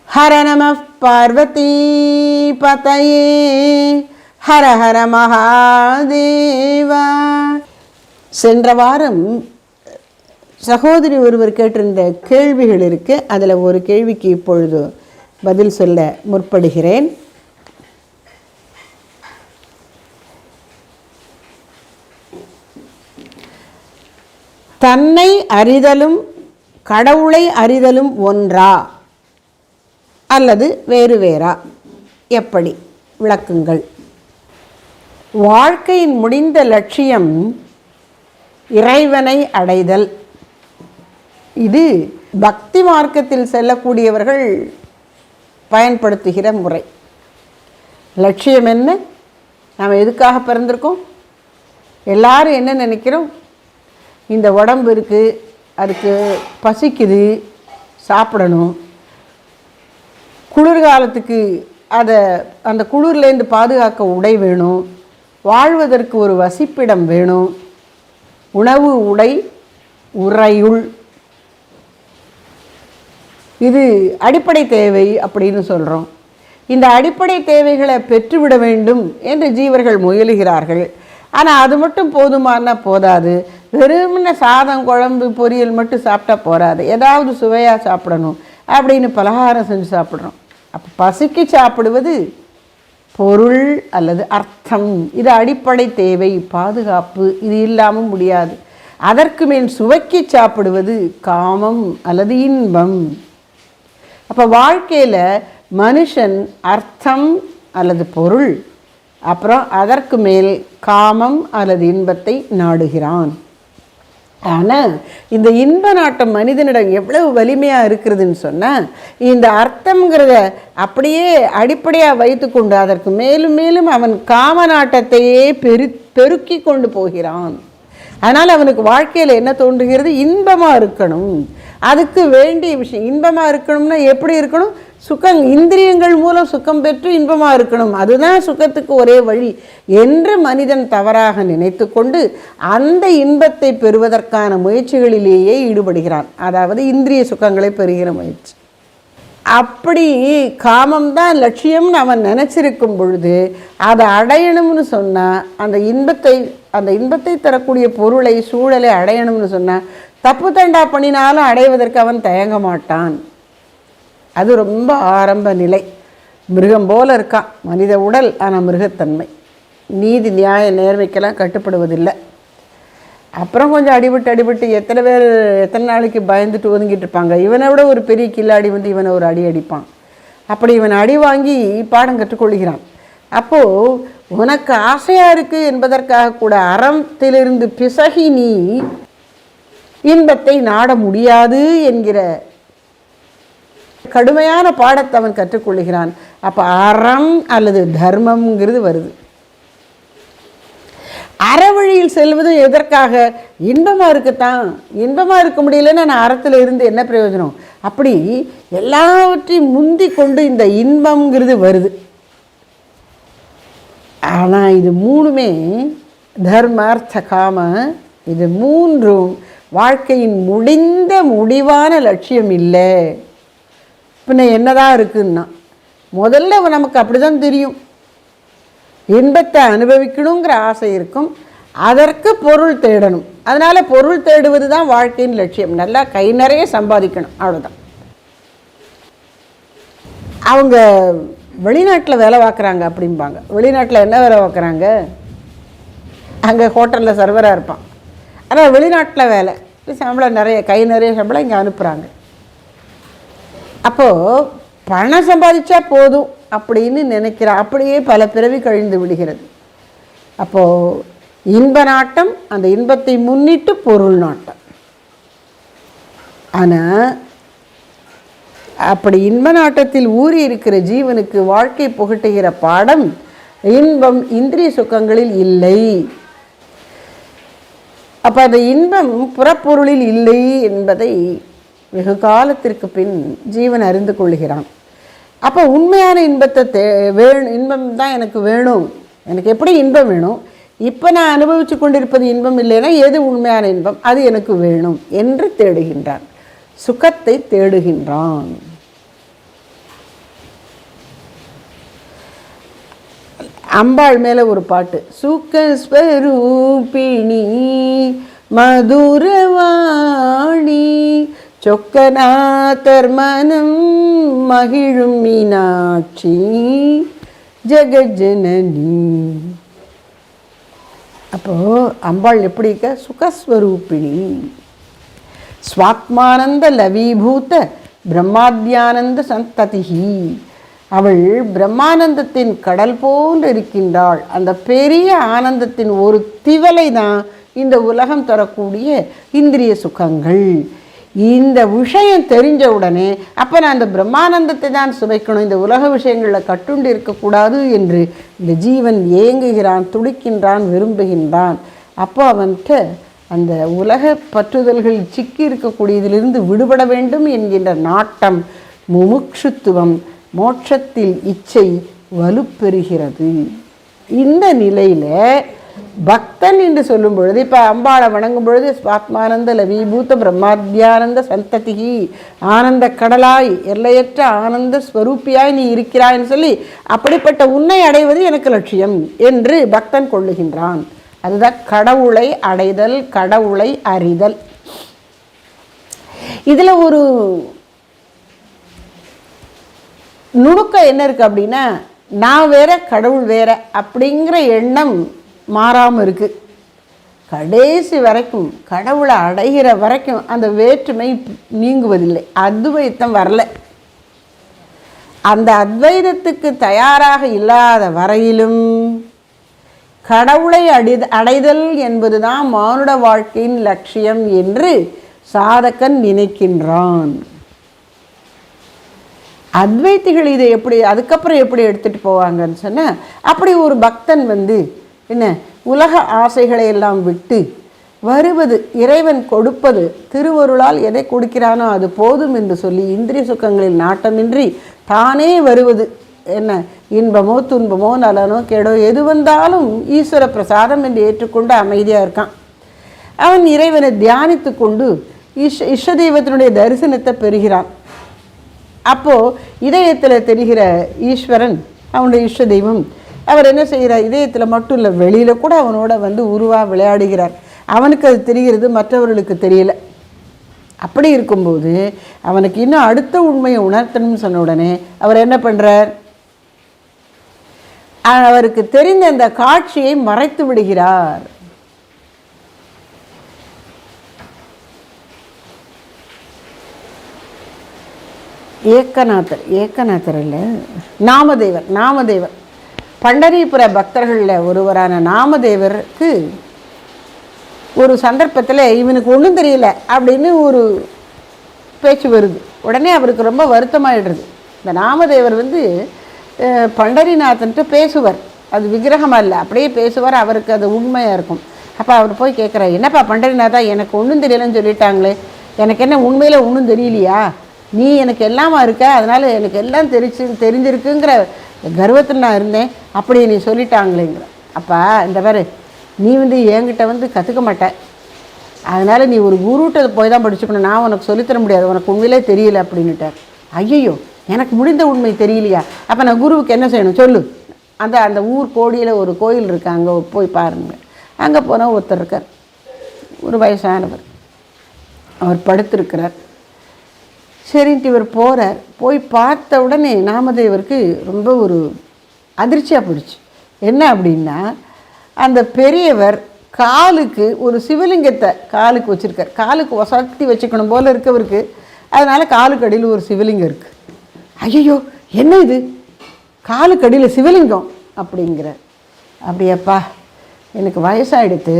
ஹர நம பார்வதி பதயே ஹர ஹர மகாதேவா. சென்ற வாரம் சகோதரி ஒருவர் கேட்டிருந்த கேள்விகள் இருக்கு. அதில் ஒரு கேள்விக்கு இப்பொழுது பதில் சொல்ல முற்படுகிறேன். தன்னை அறிதலும் கடவுளை அறிதலும் ஒன்றா அல்லது வேறு வேறா? எப்படி விளக்குங்கள். வாழ்க்கையின் முடிந்த லட்சியம் இறைவனை அடைதல். இது பக்தி மார்க்கத்தில் செல்லக்கூடியவர்கள் பயன்படுத்துகிற முறை. லட்சியம் என்ன? நாம் எதுக்காக பிறந்திருக்கோம்? எல்லாரும் என்ன நினைக்கிறோம்? இந்த உடம்பு இருக்குது, அதுக்கு பசிக்குது, சாப்பிடணும், குளிர்காலத்துக்கு அந்த குளிர்லேருந்து பாதுகாக்க உடை வேணும், வாழ்வதற்கு ஒரு வசிப்பிடம் வேணும், உணவு உடை உறையுள், இது அடிப்படை தேவை அப்படின்னு சொல்கிறோம். இந்த அடிப்படை தேவைகளை பெற்றுவிட வேண்டும் என்று ஜீவர்கள் முயலுகிறார்கள். ஆனால் அது மட்டும் போதுமானா போதாது. வெறுமன சாதம் குழம்பு பொரியல் மட்டும் சாப்பிட்டா போகாது, ஏதாவது சுவையாக சாப்பிடணும் அப்படின்னு பலகாரம் செஞ்சு சாப்பிட்றோம். அப்போ பசிக்கு சாப்பிடுவது பொருள் அல்லது அர்த்தம், இது அடிப்படை தேவை, பாதுகாப்பு, இது இல்லாமல் முடியாது. அதற்கு மேல் சுவைக்கு சாப்பிடுவது காமம் அல்லது இன்பம். அப்போ வாழ்க்கையில் மனுஷன் அர்த்தம் அல்லது பொருள், அப்புறம் அதற்கு மேல் காமம் அல்லது இன்பத்தை நாடுகிறான். ஆனால் இந்த இன்ப நாட்டம் மனிதனிடம் எவ்வளவு வலிமையாக இருக்கிறதுன்னு சொன்னால், இந்த அர்த்தங்கிறத அப்படியே அடிப்படையாக வைத்து கொண்டு அதற்கு மேலும் மேலும் அவன் காம நாட்டத்தையே பெருக்கி கொண்டு போகிறான். அதனால் அவனுக்கு வாழ்க்கையில் என்ன தோன்றுகிறது? இன்பமாக இருக்கணும். அதுக்கு வேண்டிய விஷயம் இன்பமாக இருக்கணும்னா எப்படி இருக்கணும்? சுகம், இந்திரியங்கள் மூலம் சுகம் பெற்று இன்பமாக இருக்கணும், அதுதான் சுகத்துக்கு ஒரே வழி என்று மனிதன் தவறாக நினைத்து கொண்டு அந்த இன்பத்தை பெறுவதற்கான முயற்சிகளிலேயே ஈடுபடுகிறான். அதாவது இந்திரிய சுகங்களை பெறுகிற முயற்சி. அப்படி காமம்தான் லட்சியம்னு அவன் நினச்சிருக்கும் பொழுது அதை அடையணும்னு சொன்னால், அந்த இன்பத்தை தரக்கூடிய பொருளை சூழலை அடையணும்னு சொன்னால் தப்பு தண்டா பண்ணினாலும் அடைவதற்கு அவன் தயங்க மாட்டான். அது ரொம்ப ஆரம்ப நிலை. மிருகம் போல இருக்கான் மனித உடல், ஆனால் மிருகத்தன்மை, நீதி நியாய நேர்மைக்கெல்லாம் கட்டுப்படுவதில்லை. அப்புறம் கொஞ்சம் அடிபட்டு எத்தனை நாளைக்கு பயந்துட்டு ஒதுங்கிட்டு இருப்பாங்க. இவனை விட ஒரு பெரிய கில்லாடி வந்து இவனை ஒரு அடி அடிப்பான். அப்படி இவன் அடி வாங்கி பாடம் கற்றுக்கொள்கிறான். அப்போது உனக்கு ஆசையாக இருக்குது என்பதற்காக கூட அறத்திலிருந்து பிசகி நீ இன்பத்தை நாட முடியாது என்கிற கடுமையான பாடத்தை அவன் கற்றுக்கொள்கிறான். அப்போ அறம் அல்லது தர்மம்ங்கிறது வருது. அறவழியில் செல்வதும் எதற்காக? இன்பமாக இருக்கத்தான். இன்பமாக இருக்க முடியலன்னா நான் அறத்தில் இருந்து என்ன பிரயோஜனம்? அப்படி எல்லாவற்றையும் முந்தி கொண்டு இந்த இன்பம்ங்கிறது வருது. ஆனால் இது மூணுமே தர்ம அர்த்த காம, இது மூன்றும் வாழ்க்கையின் முடிவான லட்சியம் இல்லை. பின்ன என்னதான் இருக்குன்னா, முதல்ல நமக்கு அப்படி தான் தெரியும், இன்பத்தை அனுபவிக்கணுங்கிற ஆசை இருக்கும், அதற்கு பொருள் தேடணும். அதனால் பொருள் தேடுவது தான் வாழ்க்கையின் லட்சியம். நல்லா கை நிறைய சம்பாதிக்கணும், அவ்வளோதான். அவங்க வெளிநாட்டில் வேலை பார்க்குறாங்க அப்படிம்பாங்க. வெளிநாட்டில் என்ன வேலை பார்க்குறாங்க? அங்கே ஹோட்டலில் சர்வராக இருப்பான். ஆனால் வெளிநாட்டில் வேலை, சம்பளம் நிறைய, கை நிறைய சம்பளம் இங்கே அனுப்புகிறாங்க. அப்போது பணம் சம்பாதிச்சா போதும் அப்படின்னு நினைக்கிறான். அப்படியே பல பிறவி கழிந்து விடுகிறது. அப்போது இன்ப நாட்டம், அந்த இன்பத்தை முன்னிட்டு பொருள் நாட்டம். ஆனால் அப்படி இன்ப நாட்டத்தில் ஊறி இருக்கிற ஜீவனுக்கு வாழ்க்கை புகட்டுகிற பாடம் இன்பம் இந்திரிய சுகங்களில் இல்லை. அப்போ அந்த இன்பம் புறப்பொருளில் இல்லை என்பதை வெகு காலத்திற்கு பின் ஜீவன் அறிந்து கொள்கிறான். அப்போ உண்மையான இன்பத்தை இன்பம் தான் எனக்கு வேணும், எனக்கு எப்படி இன்பம் வேணும், இப்போ நான் அனுபவித்து கொண்டிருப்பது இன்பம் இல்லைன்னா எது உண்மையான இன்பம், அது எனக்கு வேணும் என்று தேடுகின்றான். சுகத்தை தேடுகின்றான். அம்பாள் மேலே ஒரு பாட்டு, சுகஸ்வரூபிணி மதுரவாணி சொக்கநாதர் மனம் மகிழும் மீனாட்சி ஜெகஜனனி. அப்போது அம்பாள் எப்படி இருக்க? சுகஸ்வரூபிணி, ஸ்வாத்மானந்த லவீபூத பிரம்மாத்யானந்த சந்ததிஹி. அவள் பிரம்மானந்தத்தின் கடல் போல் இருக்கின்றாள். அந்த பெரிய ஆனந்தத்தின் ஒரு திவலை தான் இந்த உலகம் தரக்கூடிய இந்திரிய சுகங்கள். இந்த விஷயம் தெரிஞ்ச உடனே அப்போ நான் அந்த பிரம்மானந்தத்தை தான் சுவைக்கணும், இந்த உலக விஷயங்களில் கட்டுண்டு இருக்கக்கூடாது என்று இந்த ஜீவன் ஏங்குகிறான், துடிக்கின்றான், விரும்புகின்றான். அப்போ அவன்கிட்ட அந்த உலக பற்றுதல்கள் சிக்கி இருக்கக்கூடியதிலிருந்து விடுபட வேண்டும் என்கின்ற நாட்டம், முமுட்சுத்துவம், மோட்சத்தில் இச்சை வலுப்பெறுகிறது. இந்த நிலையில் பக்தன் என்று சொல்லும் பொழுது, இப்போ அம்பாளை வணங்கும் பொழுது ஸ்வாத்மானந்த லவீபூத பிரம்மாத்யானந்த சந்ததிகி, ஆனந்த கடலாய் எல்லையற்ற ஆனந்த ஸ்வரூப்பியாய் நீ இருக்கிறாய்ன்னு சொல்லி அப்படிப்பட்ட உன்னை அடைவது எனக்கு லட்சியம் என்று பக்தன் கொள்ளுகின்றான். அதுதான் கடவுளை அடைதல், கடவுளை அறிதல். இதில் ஒரு நுணுக்கம் என்ன இருக்குது அப்படின்னா, நான் வேற கடவுள் வேற அப்படிங்கிற எண்ணம் மாறாமல் இருக்குது. கடைசி வரைக்கும் கடவுளை அடைகிற வரைக்கும் அந்த வேற்றுமை நீங்குவதில்லை. அத்வைத்தம் வரல. அந்த அத்வைதத்துக்கு தயாராக இல்லாத வரையிலும் கடவுளை அடைதல் என்பது தான் மானுட வாழ்க்கையின் லட்சியம் என்று சாதகன் நினைக்கின்றான். அத்வைத்திகள் இதை எப்படி அதுக்கப்புறம் எப்படி எடுத்துகிட்டு போவாங்கன்னு சொன்னால், அப்படி ஒரு பக்தன் என்ன உலக ஆசைகளை எல்லாம் விட்டு வருவது, இறைவன் கொடுப்பது, திருவருளால் எதை கொடுக்கிறானோ அது போதும் என்று சொல்லி இந்திரிய சுகங்களில் நாட்டமின்றி தானே வருவது, என்ன இன்பமோ துன்பமோ நலனோ கேடோ எது வந்தாலும் ஈஸ்வர பிரசாதம் என்று ஏற்றுக்கொண்டு அமைதியாக இருக்கான். அவன் இறைவனை தியானித்து கொண்டு இஷ்ட தெய்வத்தினுடைய தரிசனத்தை பெறுகிறான். அப்போது இதயத்தில் தெரிகிற ஈஸ்வரன் அவனுடைய இஷ்ட தெய்வம். அவர் என்ன செய்கிறார்? இதயத்தில் மட்டும் இல்லை, வெளியில் கூட அவனோட உருவாக விளையாடுகிறார். அவனுக்கு அது தெரிகிறது, மற்றவர்களுக்கு தெரியல. அப்படி இருக்கும்போது அவனுக்கு இன்னும் அடுத்த உண்மையை உணர்த்தணும்னு சொன்ன உடனே அவர் என்ன பண்ணுறார்? அவருக்கு தெரிந்த அந்த காட்சியை மறைத்து விடுகிறார். ஏக்கநாதர் இல்லை, நாமதேவர் பண்டரிபுர பக்தர்களில் ஒருவரான நாமதேவருக்கு ஒரு சந்தர்ப்பத்தில் இவனுக்கு ஒன்றும் தெரியல அப்படின்னு ஒரு பேச்சு வருது. உடனே அவருக்கு ரொம்ப வருத்தமாயிடுறது. இந்த நாமதேவர் பண்டரிநாதன்ட்டு பேசுவார், அது விக்கிரகமாக இல்லை, அப்படியே பேசுவார். அவருக்கு அது உண்மையாக இருக்கும். அப்போ அவர் போய் கேட்குறாரு, என்னப்பா பண்டரிநாதா, எனக்கு ஒன்றும் தெரியலன்னு சொல்லிட்டாங்களே, எனக்கு என்ன உண்மையில் ஒன்றும் தெரியலையா? நீ எனக்கு எல்லாமா இருக்க, அதனால் எனக்கு எல்லாம் தெரிஞ்சிருக்குங்கிற கர்வத்தில் நான் இருந்தேன், அப்படி நீ சொல்லிட்டாங்களேங்கிற. அப்போ இந்த பாரு, நீ என்கிட்ட கற்றுக்க மாட்டேன், அதனால் நீ ஒரு குருகிட்ட போய் தான் படிச்சுக்கணும், நான் உனக்கு சொல்லித்தர முடியாது, உனக்கு உண்மையிலே தெரியல அப்படின்னுட்டார். ஐயோ, எனக்கு முடிந்த உண்மை தெரியலையா? அப்போ நான் குருவுக்கு என்ன செய்யணும் சொல்லு. அந்த ஊர் கோடியில் ஒரு கோயில் இருக்குது, அங்கே போய் பாருங்கள். அங்கே போனால் ஒருத்தர் இருக்கார், ஒரு வயசானவர், அவர் படுத்திருக்கிறார். சரின்ட்டு இவர் போகிறார். போய் பார்த்த உடனே நாமதேவருக்கு ரொம்ப ஒரு அதிர்ச்சியாக போயிடுச்சு. என்ன அப்படின்னா, அந்த பெரியவர் காலுக்கு ஒரு சிவலிங்கத்தை காலுக்கு வச்சுருக்கார். காலுக்கு வசதி வச்சுக்கணும் போல் இருக்கவருக்கு, அதனால் காலுக்கு அடியில் ஒரு சிவலிங்கம் இருக்குது. ஐயோ, என்ன இது, காலுக்கு அடியில் சிவலிங்கம் அப்படிங்கிறார். அப்படியாப்பா, எனக்கு வயசாகிடுத்து,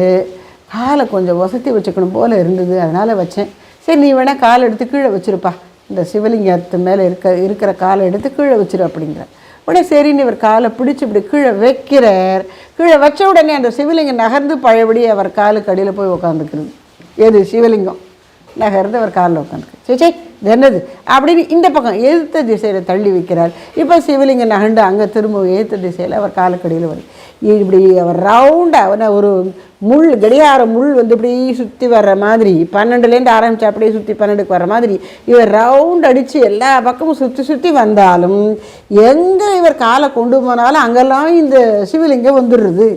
காலை கொஞ்சம் வசதி வச்சுக்கணும் போல் இருந்தது, அதனால் வச்சேன். சரி, நீ வேணால் காலை எடுத்து கீழே வச்சுருப்பா, இந்த சிவலிங்கத்து மேலே இருக்கிற காலை எடுத்து கீழே வச்சிரு அப்படிங்கிறார். உடனே சரின்னு இவர் காலை பிடிச்சி இப்படி கீழே வைக்கிறார். கீழே வச்ச உடனே அந்த சிவலிங்கம் நகர்ந்து பழையபடி அவர் காலுக்கு அடியில் போய் உட்காந்துக்கிறது. எது? சிவலிங்கம் நகர்ந்து அவர் காலில் உட்காந்துக்கு. சே என்னது அப்படின்னு இந்த பக்கம் எதிர்த்த திசையில் தள்ளி வைக்கிறார். இப்போ சிவலிங்கம் நகண்டு அங்கே திரும்ப எதிர்த்த திசையில் அவர் காலக்கடியில் வருது. இப்படி அவர் ரவுண்டாக அவனை ஒரு முள் கடிகார முள் வந்து இப்படி சுற்றி வர்ற மாதிரி 12லேருந்து ஆரம்பித்து அப்படியே சுற்றி 12க்கு வர்ற மாதிரி இவர் ரவுண்ட் அடித்து எல்லா பக்கமும் சுற்றி சுற்றி வந்தாலும் எங்கே இவர் காலை கொண்டு போனாலும் அங்கெல்லாம் இந்த சிவலிங்கம் வந்துடுறது.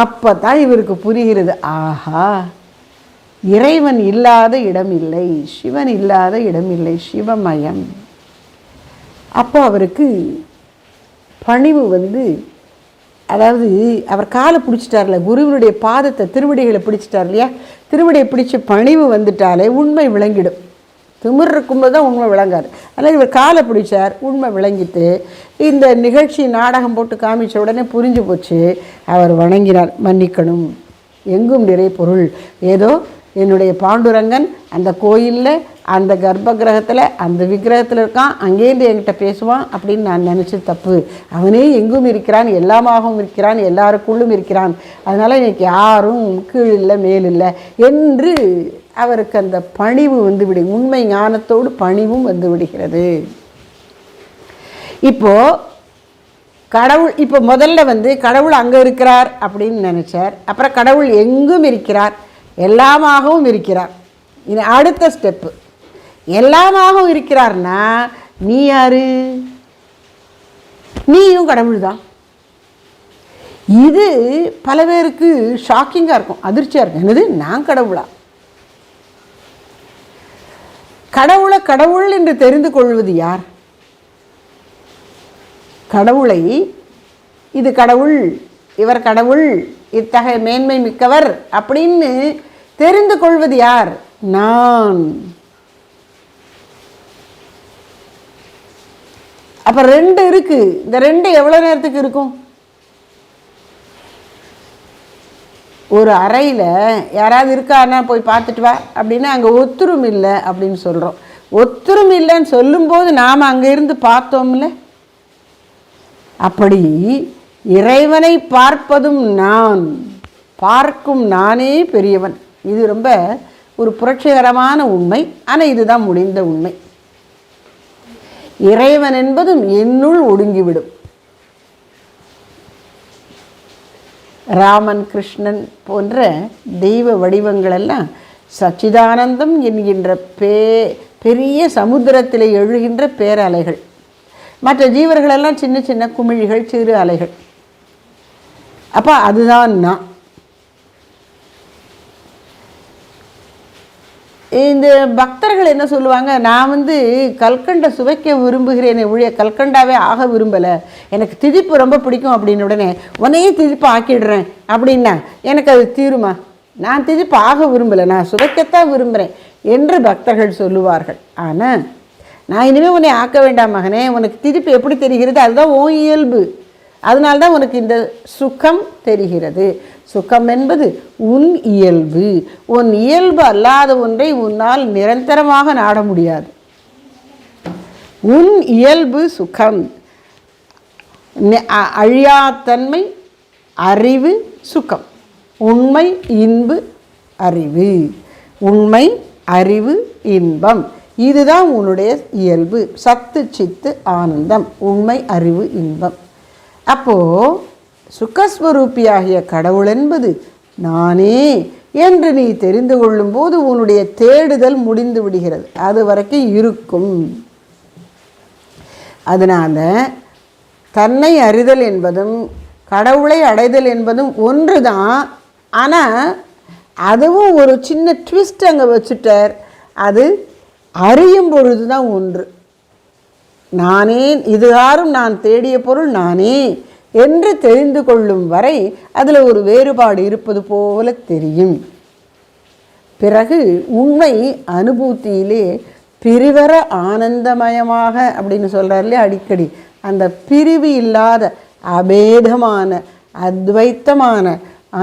அப்போ தான் இவருக்கு புரிகிறது, ஆஹா, இறைவன் இல்லாத இடம் இல்லை, சிவன் இல்லாத இடம் இல்லை, சிவமயம். அப்போ அவருக்கு பணிவு வந்து, அதாவது அவர் காலை பிடிச்சிட்டார்ல, குருவினுடைய பாதத்தை திருவடிகளை பிடிச்சிட்டார் இல்லையா, திருவடியை பிடிச்சி பணிவு வந்துட்டாலே உண்மை விளங்கிடும். திமிர் இருக்கும்போது தான் உண்மை விளங்காது. அதனால் இவர் காலை பிடிச்சார், உண்மை விளங்கிட்டு இந்த நிகழ்ச்சி நாடகம் போட்டு காமிச்ச உடனே புரிஞ்சு போச்சு. அவர் வணங்கினார், மன்னிக்கணும், எங்கும் நிறை பொருள், ஏதோ என்னுடைய பாண்டுரங்கன் அந்த கோயிலில் அந்த கர்ப்ப கிரகத்தில் அந்த விக்கிரகத்தில் இருக்கான், அங்கேருந்து என்கிட்ட பேசுவான் அப்படின்னு நான் நினச்சது தப்பு. அவனே எங்கும் இருக்கிறான், எல்லாமாகவும் இருக்கிறான், எல்லாருக்குள்ளும் இருக்கிறான், அதனால் எனக்கு யாரும் கீழ் இல்லை மேல் இல்லை என்று அவருக்கு அந்த பணிவு வந்து உண்மை ஞானத்தோடு பணிவும் வந்து விடுகிறது. இப்போது கடவுள், இப்போ முதல்ல வந்து கடவுள் அங்கே இருக்கிறார் அப்படின்னு நினச்சார். அப்புறம் கடவுள் எங்கும் இருக்கிறார், எல்லாமாகவும் இருக்கிறார். இது அடுத்த ஸ்டெப்பு. எல்லாமாகவும் இருக்கிறார்னா நீ யாரு? நீயும் கடவுள் தான். இது பல பேருக்கு ஷாக்கிங்காக இருக்கும், அதிர்ச்சியாக இருக்கும். என்னது, நான் கடவுளா? கடவுளை கடவுள் என்று தெரிந்து கொள்வது யார்? கடவுளை இது கடவுள், இவர் கடவுள், இத்தகைய மேன்மை மிக்கவர் அப்படின்னு தெரிந்து கொள்வது யார்? நான். அப்போ 2 இருக்கு. இந்த 2 எவ்வளோ நேரத்துக்கு இருக்கும்? ஒரு அறையில் யாராவது இருக்கான்னா போய் பார்த்துட்டு வா அப்படின்னா அங்கே ஒத்துரும் இல்லை அப்படின்னு சொல்கிறோம். ஒத்துரும் இல்லைன்னு சொல்லும்போது நாம் அங்கே இருந்து பார்த்தோம்ல. அப்படி இறைவனை பார்ப்பதும் நான், பார்க்கும் நானே பெரியவன். இது ரொம்ப ஒரு புரட்சிகரமான உண்மை. ஆனால் இதுதான் முடிந்த உண்மை. இறைவன் என்பதும் என்னுள் ஒடுங்கிவிடும். ராமன், கிருஷ்ணன் போன்ற தெய்வ வடிவங்களெல்லாம் சச்சிதானந்தம் என்கின்ற பெரிய சமுத்திரத்தில் எழுகின்ற பேரலைகள். மற்ற ஜீவர்களெல்லாம் சின்ன சின்ன குமிழிகள், சிறு அலைகள். அப்போ அதுதான் நான். இந்த பக்தர்கள் என்ன சொல்லுவாங்க, நான் வந்து கல்கண்டை சுவைக்க விரும்புகிறேனே ஒழிய கல்கண்டாவே ஆக விரும்பலை, எனக்கு திதிப்பு ரொம்ப பிடிக்கும் அப்படின்னு உடனே உன்னையே திதிப்பு ஆக்கிடுறேன் அப்படின்னா எனக்கு அது தீருமா? நான் திதிப்பு ஆக விரும்பலை, நான் சுவைக்கத்தான் விரும்புகிறேன் என்று பக்தர்கள் சொல்லுவார்கள். ஆனால் நான் இனிமேல் உன்னை ஆக்க வேண்டாம் மகனே, உனக்கு திதிப்பு எப்படி தெரிகிறது? அதுதான் உன் இயல்பு, அதனால்தான் உனக்கு இந்த சுகம் தெரிகிறது. சுகம் என்பது உன் இயல்பு. உன் இயல்பு அல்லாத ஒன்றை உன்னால் நிரந்தரமாக நாட முடியாது. உன் இயல்பு சுகம், அழியாத்தன்மை, அறிவு, சுகம், உண்மை, இன்பு, அறிவு. உண்மை, அறிவு, இன்பம், இதுதான் உன்னுடைய இயல்பு. சத்து, சித்து, ஆனந்தம், உண்மை, அறிவு, இன்பம். அப்போது சுகஸ்வரூபியாகிய கடவுள் என்பது நானே என்று நீ தெரிந்து கொள்ளும்போது உன்னுடைய தேடுதல் முடிந்து விடுகிறது. அது வரைக்கும் இருக்கும். அதனால் தன்னை அறிதல் என்பதும் கடவுளை அடைதல் என்பதும் ஒன்று தான். ஆனால் அதுவும் ஒரு சின்ன ட்விஸ்ட் அங்கே வச்சுட்டார். அது அறியும் பொழுது தான் ஒன்று. நானே, இதுகாரும் நான் தேடிய பொருள் நானே என்று தெரிந்து கொள்ளும் வரை அதில் ஒரு வேறுபாடு இருப்பது போல தெரியும். பிறகு உண்மை அனுபூதியிலே பிரிவர ஆனந்தமயமாக அப்படின்னு சொல்கிறார் இல்லையா அடிக்கடி, அந்த பிரிவு இல்லாத அபேதமான அத்வைத்தமான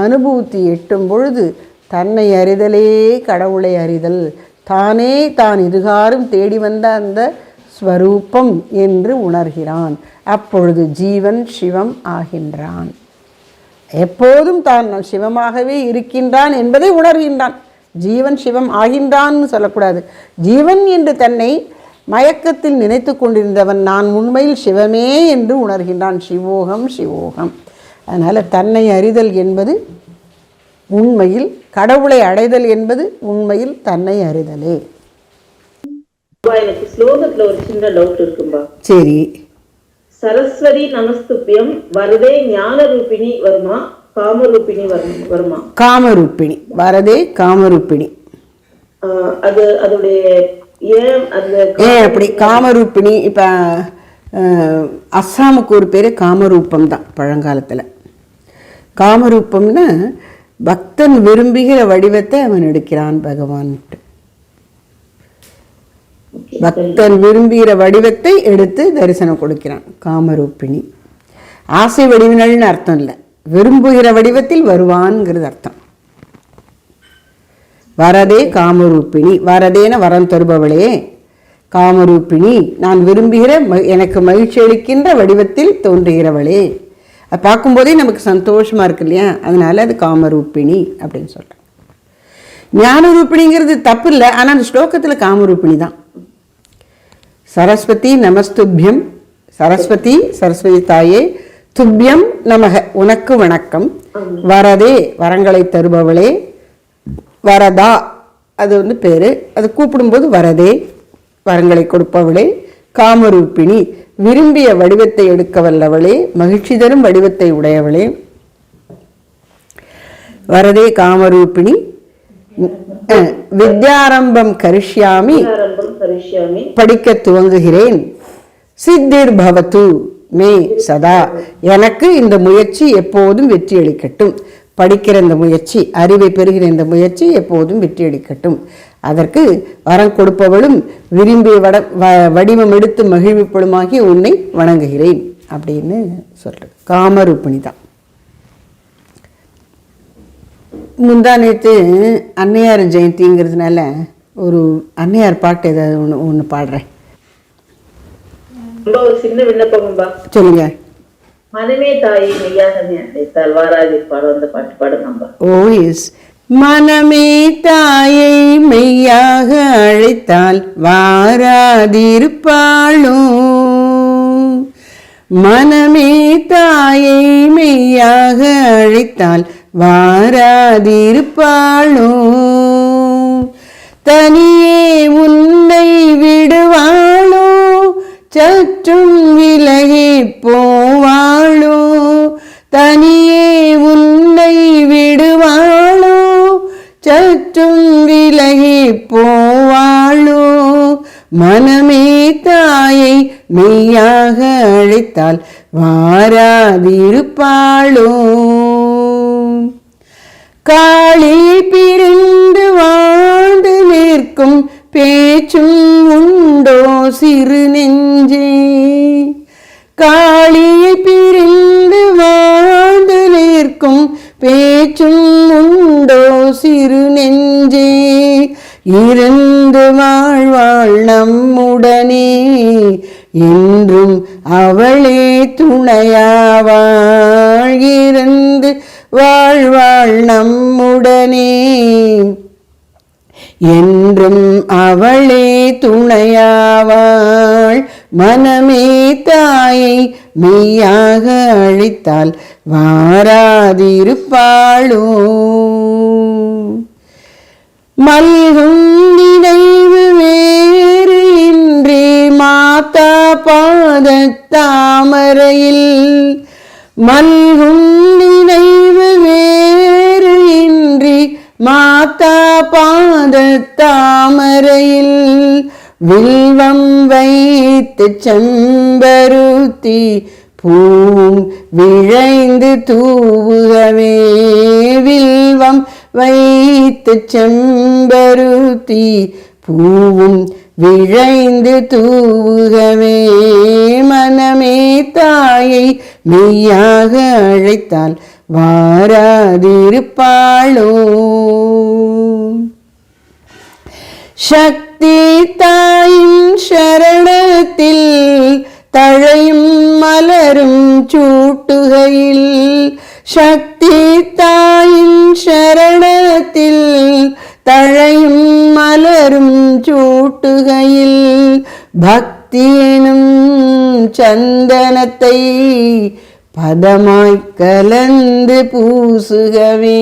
அனுபூதி எட்டும் பொழுது தன்னை அறிதலே கடவுளை அறிதல், தானே தான் இதுகாரும் தேடி வந்த அந்த ஸ்வரூபம் என்று உணர்கிறான். அப்பொழுது ஜீவன் சிவம் ஆகின்றான். எப்போதும் தான் சிவமாகவே இருக்கின்றான் என்பதை உணர்கின்றான். ஜீவன் சிவம் ஆகின்றான்னு சொல்லக்கூடாது. ஜீவன் என்று தன்னை மயக்கத்தில் நினைத்து கொண்டிருந்தவன் நான் உண்மையில் சிவமே என்று உணர்கின்றான். சிவோகம் சிவோகம். அதனால் தன்னை அறிதல் என்பது உண்மையில் கடவுளை அடைதல் என்பது உண்மையில் தன்னை அறிதலே. எனக்கு ஸ்லோகத்துல ஒரு சின்ன டவுட் இருக்கும்பா. சரி. சரஸ்வதி நமஸ்துபியம் வரதே ஞான ரூபிணி வருமா, காமரூபிணி வருமா? காமரூபிணி வரதே காமரூபிணி. அது அதோடைய ஏன் அப்படி காமரூபிணி? இப்போ அஸ்ஸாமுக்கு ஒரு பேர் காமரூபம் தான் பழங்காலத்தில். காமரூபம்னா பக்தன் விரும்புகிற வடிவத்தை அவன் எடுக்கிறான் பகவான்ட்டு. பக்தன் விரும்புகிற வடிவத்தை எடுத்து தரிசனம் கொடுக்கிறான். காமரூபிணி ஆசை வடிவினல்னு அர்த்தம் இல்லை, விரும்புகிற வடிவத்தில் வருவான்ங்கிறது அர்த்தம். வரதே காமரூபிணி. வரதேன வரம் தருபவளே, காமரூபிணி நான் விரும்புகிற எனக்கு மகிழ்ச்சி அளிக்கின்ற வடிவத்தில் தோன்றுகிறவளே. அது பார்க்கும்போதே நமக்கு சந்தோஷமாக இருக்கு இல்லையா, அதனால அது காமரூபிணி அப்படின்னு சொல்கிறேன். ஞானரூபிணிங்கிறது தப்பு இல்லை, ஆனால் அந்த ஸ்லோகத்தில் காமரூபிணி தான். சரஸ்வதி நமஸ்துபியம். சரஸ்வதி சரஸ்வதி தாயே, துப்பியம் நமக உனக்கு வணக்கம். வரதே வரங்களை தருபவளே, வரதா அது பேர், அது கூப்பிடும்போது வரதே வரங்களை கொடுப்பவளே, காமரூபிணி விரும்பிய வடிவத்தை எடுக்க வல்லவளே, மகிழ்ச்சி தரும் வடிவத்தை உடையவளே. வரதே காமரூபிணி. வித்யாரம்பம் கரிஷ்யாமி படிக்க துவங்குகிறேன். சித்திர் பவது மே சதா எனக்கு இந்த முயற்சி எப்போதும் வெற்றி அளிக்கட்டும். படிக்கிற இந்த முயற்சி, அறிவை பெறுகிற இந்த முயற்சி எப்போதும் வெற்றி அளிக்கட்டும். அதற்கு வரம் கொடுப்பவளும் விரும்பிய வடிவம் எடுத்து மகிழ்விப்பளுமாகி உன்னை வணங்குகிறேன் அப்படின்னு சொல்கிறேன். காமரூபிணி தான். முந்தா நேற்று அன்னையார் ஜெயந்திங்கிறதுனால ஒரு அன்னையார் பாட்டு ஏதாவது ஒன்று பாடுறேன். ஒரு சின்ன விண்ணப்பம்பா. சொல்லுங்க. மனமே தாயை மெய்யாகவே அழைத்தால் வாராதிருப்பாள் அந்த பாட்டு பாடுங்கம்பா. ஓ எஸ். மனமே தாயை மெய்யாக அழைத்தால் வாராதிருப்பாளோ, மனமே தாயை மெய்யாக அழைத்தால் வாராதிருப்பாளோ, தனியே உன்னை விடுவாளோ, சற்றும் விலகி போவாளோ, தனியே உன்னை விடுவாளோ, சற்றும் விலகி போவாளோ, மனமே தாயை மெய்யாக அழைத்தால் வாராதிருப்பாளோ, காளி பிரிந்து வாழ்ந்து நிற்கும் பேச்சும் உண்டோ சிறு நெஞ்சே, காளியை பிரிந்து வாழ்ந்து நிற்கும் பேச்சும் உண்டோ சிறு நெஞ்சே, இருந்து வாழ்வாள் நம்முடனே என்றும் அவளே துணையாவாள், இருந்து வாழ்வாள் நம்முடனே என்றும் அவளே துணையாவாள், மனமே தாயை மெய்யாக அழைத்தால் வாராதிருப்பாளோ, மல்கும் நினைவு வேறு இன்றி மாதா பாதத்தாமரையில், மல்கும் நினைவு வேறு இன்றி மாதா பாதத்தாமரையில், வில்வம் வைத்து செம்பருத்தி பூவும் விழைந்து தூவுகவே, வில்வம் வைத்து செம்பருத்தி பூவும் விழைந்து தூவுகவே, மனமே தாயை மெய்யாக அழைத்தால் வாராதிருப்பாளோ, சக்தி தாயின் சரணத்தில் தழையும் மலரும் சூட்டுகையில், சக்தி தாயின் சரணத்தில் தழையும் மலரும் சூட்டுகையில் பக்தி எனும் சந்தனத்தை பதமாய் கலந்து பூசுகவே.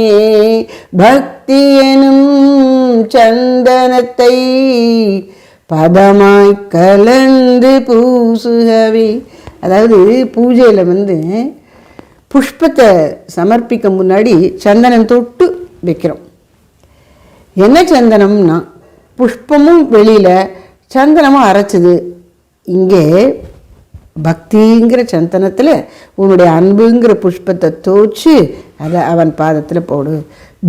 பக்தி எனும் சந்தனத்தை பதமாய் கலந்து பூசுகவே. அதாவது பூஜையில் புஷ்பத்தை சமர்ப்பிக்க முன்னாடி சந்தனம் தொட்டு வைக்கிறோம். என்ன சந்தனம்னா புஷ்பமும் வெளியில் சந்தனமும் அரைச்சது. இங்கே பக்திங்கிற சந்தனத்தில் உன்னுடைய அன்புங்கிற புஷ்பத்தை தோச்சு அதை அவன் பாதத்தில் போடு.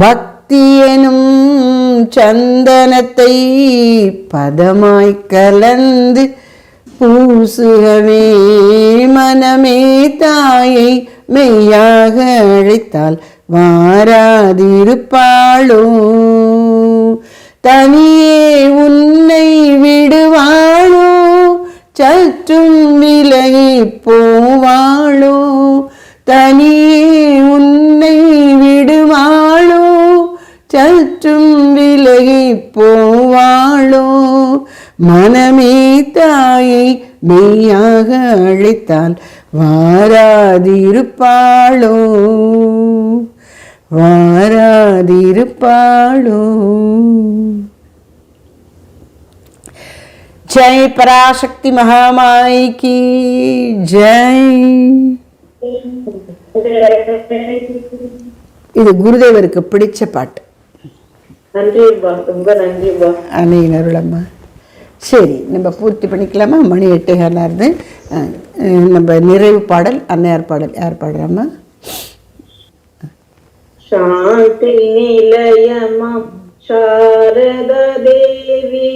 பக்தி எனும் சந்தனத்தை பதமாய் கலந்து பூசுகவே. மனமே தாயை மெய்யாக அழைத்தால் வாராதிருப்பாளோ, தனியே உன்னை விடுவாளோ, சற்றும் விலகி போவாளோ. தனியே உன்னை விடுவாளோ, சற்றும் விலகி போவாளோ. மனமே தாயை மெய்யாக அழைத்தால் வாராதிருப்பாளோ, வாராதிருப்பாளோ. ஜெய் பராசக்தி மகாமாய் கி ஜெய். இது குருதேவருக்கு பிடிச்ச பாட்டு. நன்றிப்பா, ரொம்ப நன்றிப்பா. அன்னையின் அருளம்மா. சரி, நம்ம பூர்த்தி பண்ணிக்கலாமா? மணி 8 நம்ம நிறைவு பாடல் அன்னையார் பாடல் யார் பாடுறாமா? சாந்தி நிலையமாம் சாரதா தேவி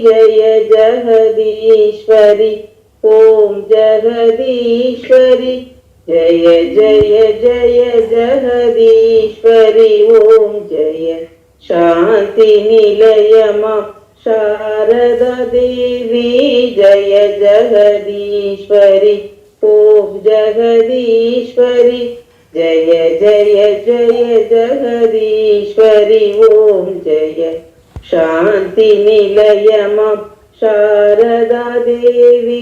ஜய ஜகதீஸ்வரி ஓம் ஜகதீஸ்வரி ஜய ஜய ஜய ஜகதீஸ்வரி ஓம் ஜய. சாந்தி நிலையமாம் சாரதா தேவி ஜய ஜகதீஸ்வரி ஓம் ஜகதீஸ்வரி ஜய ஜய ஜய ஜகதீஸ்வரி ஓம் ஜய. சாந்தி நிலையமாம் சாரதா தேவி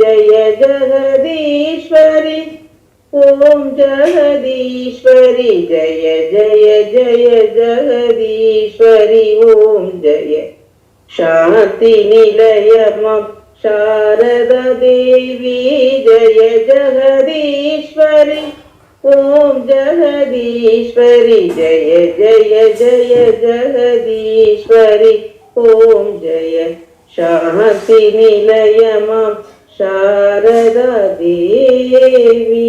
ஜய ஜகதீஸ்வரி ஓம் ஜகதீஸ்வரி ஜய ஜய ஜய ஜகதீஸ்வரி ஓம் ஜய. சாந்தி நிலையமாம் சாரதா தேவி ஜய ஜகதீஸ்வரி ஓம் ஜகதீஸ்வரி ஜய ஜய ஜய ஜகதீஸ்வரி ஓம் ஜய. சாந்தி நிலையமாம் சாரதா தேவி.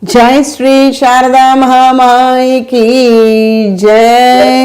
जय श्री शारदा महामाई की जय.